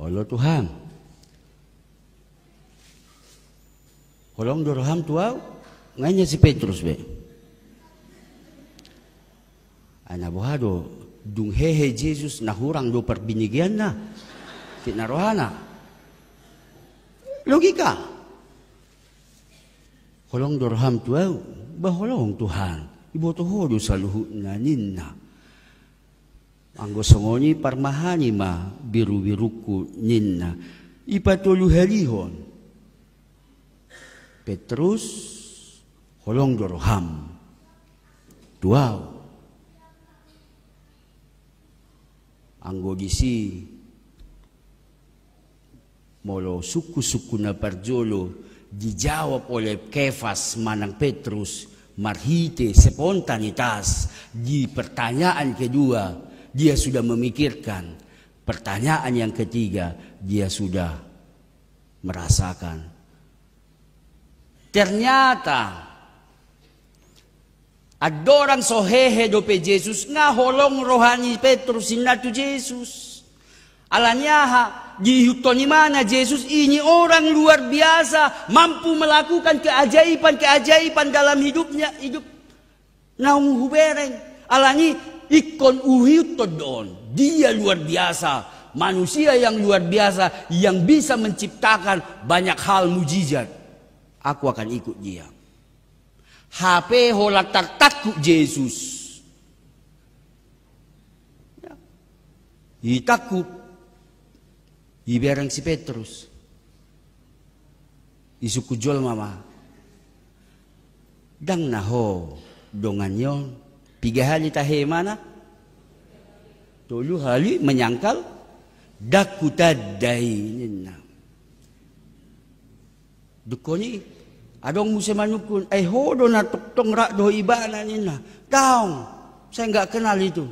Olo Tuhan. Holong Dorham tuaw, nganya si Petrus be. Ana bohado, dung hehe Jesus nahurang do perbinigyan na. Tinarohana. Logika. Holong Dorham tuaw, baholong Tuhan. Iboto hodo sa luhut na ninna. Anggo songoni parmahani ma biru-biruku ninna. Ipatuluhalihon. Petrus holong Dorham. Tuaw. Anggo disi molo suku-suku na parjolo dijawab oleh Kefas manang Petrus marhite spontanitas. Di pertanyaan kedua dia sudah memikirkan, pertanyaan yang ketiga dia sudah merasakan. Ternyata adorang sohehe dope Jesus nga holong rohani Petrus inatu Jesus. Alanyaha dihutoni mana Jesus ini orang luar biasa, mampu melakukan keajaiban dalam hidupnya, hidup naung hubereng. Alani ikon uhitodon, dia luar biasa, manusia yang luar biasa yang bisa menciptakan banyak hal mujizat. Aku akan ikut dia. HP hola takut Yesus. Ya. Takut. Iberang si Petrus. Isuku jol mama. Dang naho donganyon. 3 hari tahe mana? 3 hari menyangkal. Dakutadai nina. Dukoni adong musim manukun hodo na tuktong rak do ibana nina. Daung, saya enggak kenal itu.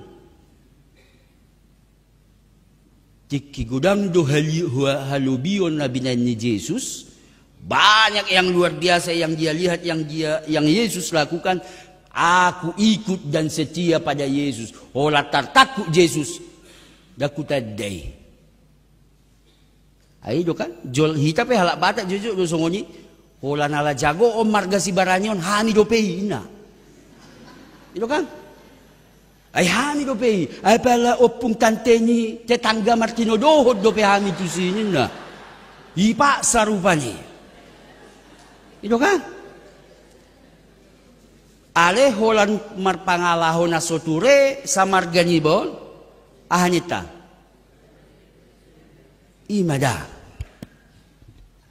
Tiki gudang do halubion na binani Yesus. Banyak yang luar biasa yang dia lihat, yang Yesus lakukan. Aku ikut dan setia pada Yesus. Hola takut Yesus. Dakutadai. Aido kan jol hita pe halak batak jujur do songoni hola nala jago om marga si baranyon hani do pei ina itu kan ai hani do pei ai pala opung tanteni tetangga Martino dohod do pe hani tu sini na ipa sarupani itu kan ale holan marpangalaho na soture samargani bon ahanita imada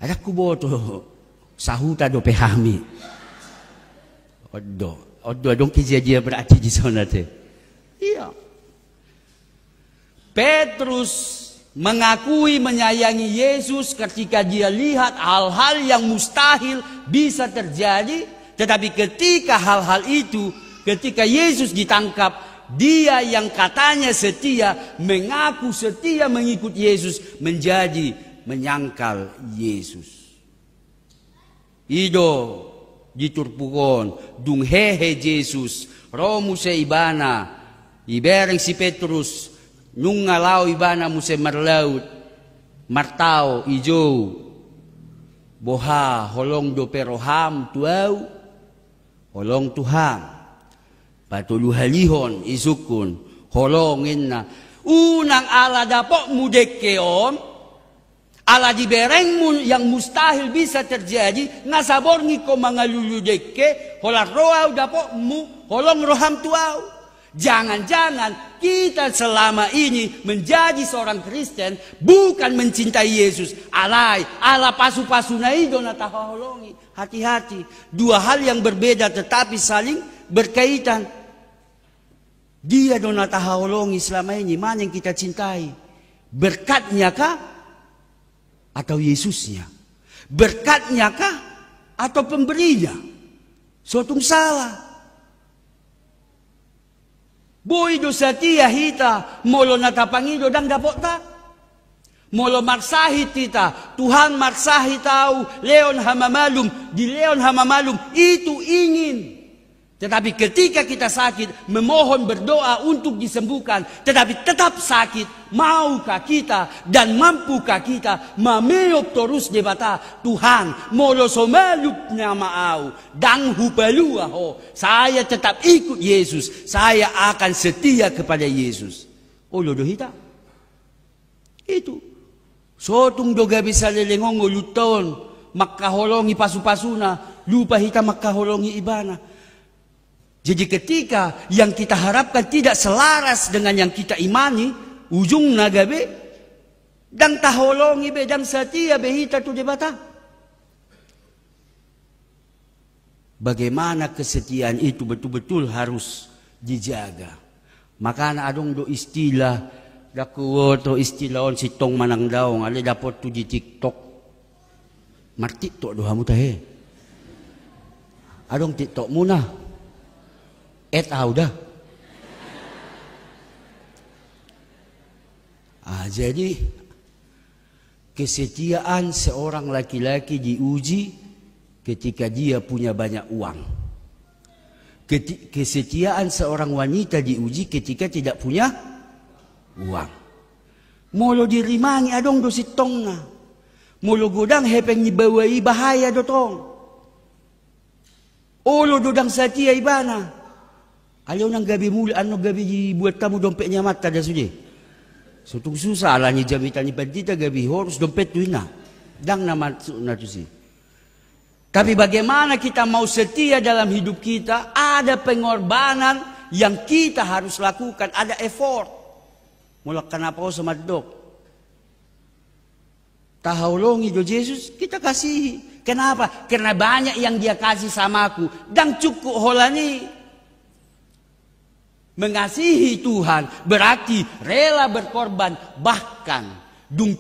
ada kuboto sahuta do pehami odo dong kejadian berarti di sana teh. Iya. Petrus mengakui menyayangi Yesus ketika dia lihat hal-hal yang mustahil bisa terjadi, tetapi ketika hal-hal itu, ketika Yesus ditangkap, dia yang katanya setia, mengaku setia mengikut Yesus, menjadi menyangkal Yesus. Ido diturpukon, dung hehe Yesus, romu se ibana, ibereng si Petrus, nung ngalau ibana muse marlaut, martau ijo, boha holong do peroham tuau, holong Tuhan. Patuluhalihon isukun holongin na unang ala dapok mudekeon ala dibereng mun yang mustahil bisa terjadi ngasabor ngiko mga luludeke hola roaw dapok mu holong roham tuaw. Jangan-jangan kita selama ini menjadi seorang Kristen bukan mencintai Yesus. Alai ala pasu-pasu na ido na taholongi. Hati-hati, 2 hal yang berbeda tetapi saling berkaitan. Dia dona taholongi selama ini, mana yang kita cintai? Berkatnya kah? Atau Yesusnya? Berkatnya kah? Atau pemberinya? Sotung salah. Boy do setia hita, molo natapangido dang dapot ta? Molo marsahit kita, Tuhan marsahit tahu, leon hamamalum, di leon hamamalum, itu ingin Tetapi ketika kita sakit, memohon berdoa untuk disembuhkan, tetapi tetap sakit, maukah kita dan mampukah kita memeop terus debata Tuhan, molo somalup nama au, dan hupalua ho, saya tetap ikut Yesus, saya akan setia kepada Yesus. Oh lodo hita, itu, sotung doga bisa lelengongo luton, makaholongi pasu-pasuna, lupa hita makaholongi ibana. Jadi ketika yang kita harapkan tidak selaras dengan yang kita imani, ujung nagabe, dan taholongi be, dan setia behita tu debata. Bagaimana kesetiaan itu betul-betul harus dijaga. Makanya adong do istilah, dakuwoto istilah on sitong manang daong, ale dapat tu di TikTok. Marti to dohamu tahe. Adong TikTok muna. Udah. Jadi kesetiaan seorang laki-laki diuji ketika dia punya banyak uang. Kesetiaan seorang wanita diuji ketika tidak punya uang. Molo dirimangi adong do sitong na. Molo godang hepeng ni bawai bahaya dotong. Olo dodang setia ibana. Ayaw nang gabi muli, ano gabi buat kamu dompetnya mata dah sudah. Sutung susah lah ni jamitan ni pandita gabi harus dompet tu ina. Dang nama na tu si. Tapi bagaimana kita mau setia dalam hidup kita, ada pengorbanan yang kita harus lakukan, ada effort. Mula kenapa kau sama dok? Tahaulongi do Yesus, kita kasih. Kenapa? Karena banyak yang dia kasih sama aku. Dan cukup holani. Mengasihi Tuhan berarti rela berkorban, bahkan dung